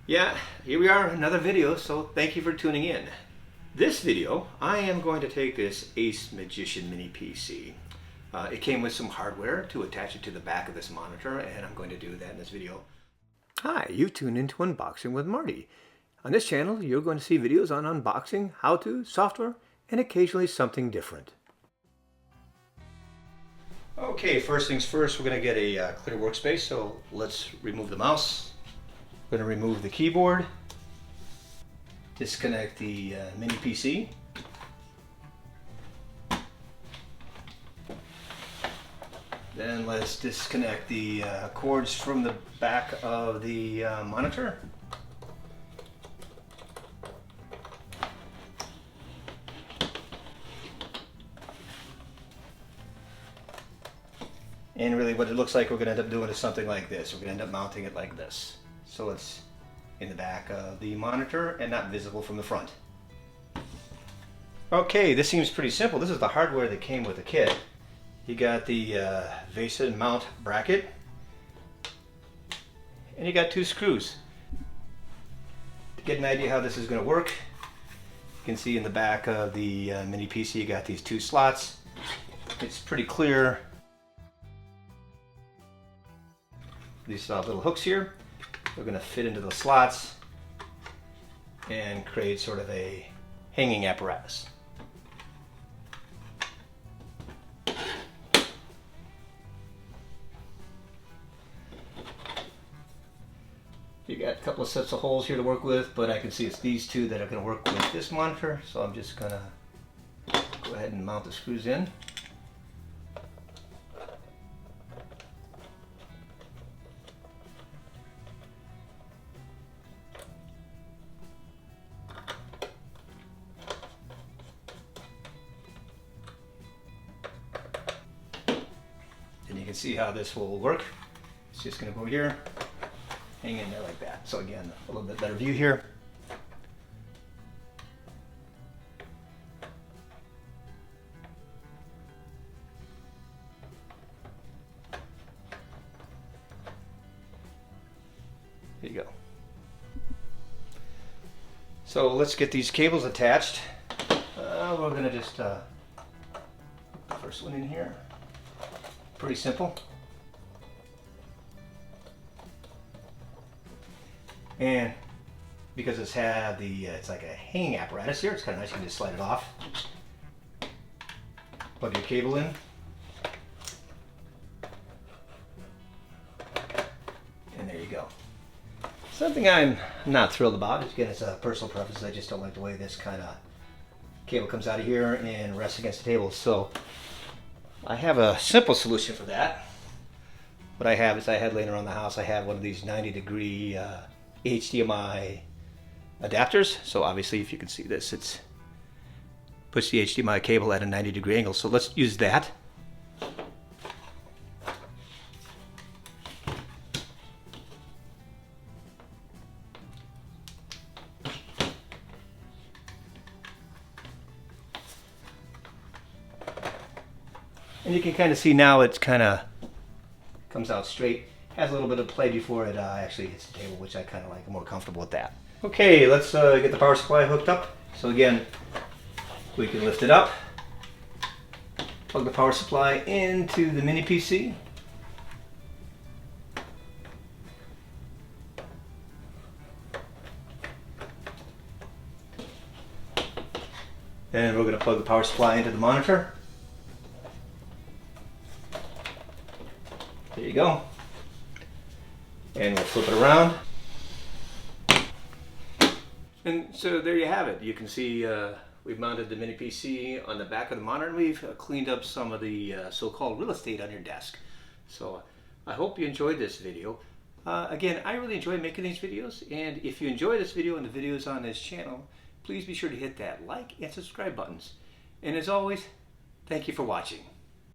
Yeah, here we are, another video, so thank you for tuning in. This video, I am going to take this Ace Magician Mini PC. It came with some hardware to attach it to the back of this monitor, and I'm going to do that in this video. Hi, you've tuned into Unboxing with Marty. On this channel, you're going to see videos on unboxing, how-to, software, and occasionally something different. Okay, first things first, we're going to get a clear workspace, so let's remove the mouse. We're going to remove the keyboard, disconnect the mini PC. Then let's disconnect the cords from the back of the monitor. And really what it looks like we're going to end up doing is something like this. We're going to end up mounting it like this. So it's in the back of the monitor and not visible from the front. Okay, this seems pretty simple. This is the hardware that came with the kit. You got the VESA mount bracket, and you got two screws. To get an idea how this is going to work, you can see in the back of the mini PC you got these two slots. It's pretty clear. These little hooks here, they're going to fit into the slots and create sort of a hanging apparatus. You got a couple of sets of holes here to work with, but I can see it's these two that are going to work with this monitor, so I'm just going to go ahead and mount the screws in. And you can see how this will work. It's just going to go here, hang in there like that. So again, a little bit better view here. There you go. So let's get these cables attached. We're going to just put the first one in here. Pretty simple. And because it's had the it's like a hanging apparatus here, it's kind of nice. You can just slide it off, plug your cable in, and there you go. Something I'm not thrilled about, again, it's a personal preference. I just don't like the way this kind of cable comes out of here and rests against the table. So I have a simple solution for that. What I have is I had laying around the house, I have one of these 90-degree HDMI adapters. So obviously, if you can see this, it's puts the HDMI cable at a 90-degree angle. So let's use that. And you can kind of see now it's kind of comes out straight. Has a little bit of play before it actually hits the table, which I kind of like. I'm more comfortable with that. Okay, let's get the power supply hooked up. So again, we can lift it up, plug the power supply into the mini PC. And we're going to plug the power supply into the monitor. There you go. And we'll flip it around. And so there you have it. You can see we've mounted the mini PC on the back of the monitor, and we've cleaned up some of the so-called real estate on your desk. So I hope you enjoyed this video. Again, I really enjoy making these videos, and if you enjoy this video and the videos on this channel, please be sure to hit that like and subscribe buttons. And as always, thank you for watching.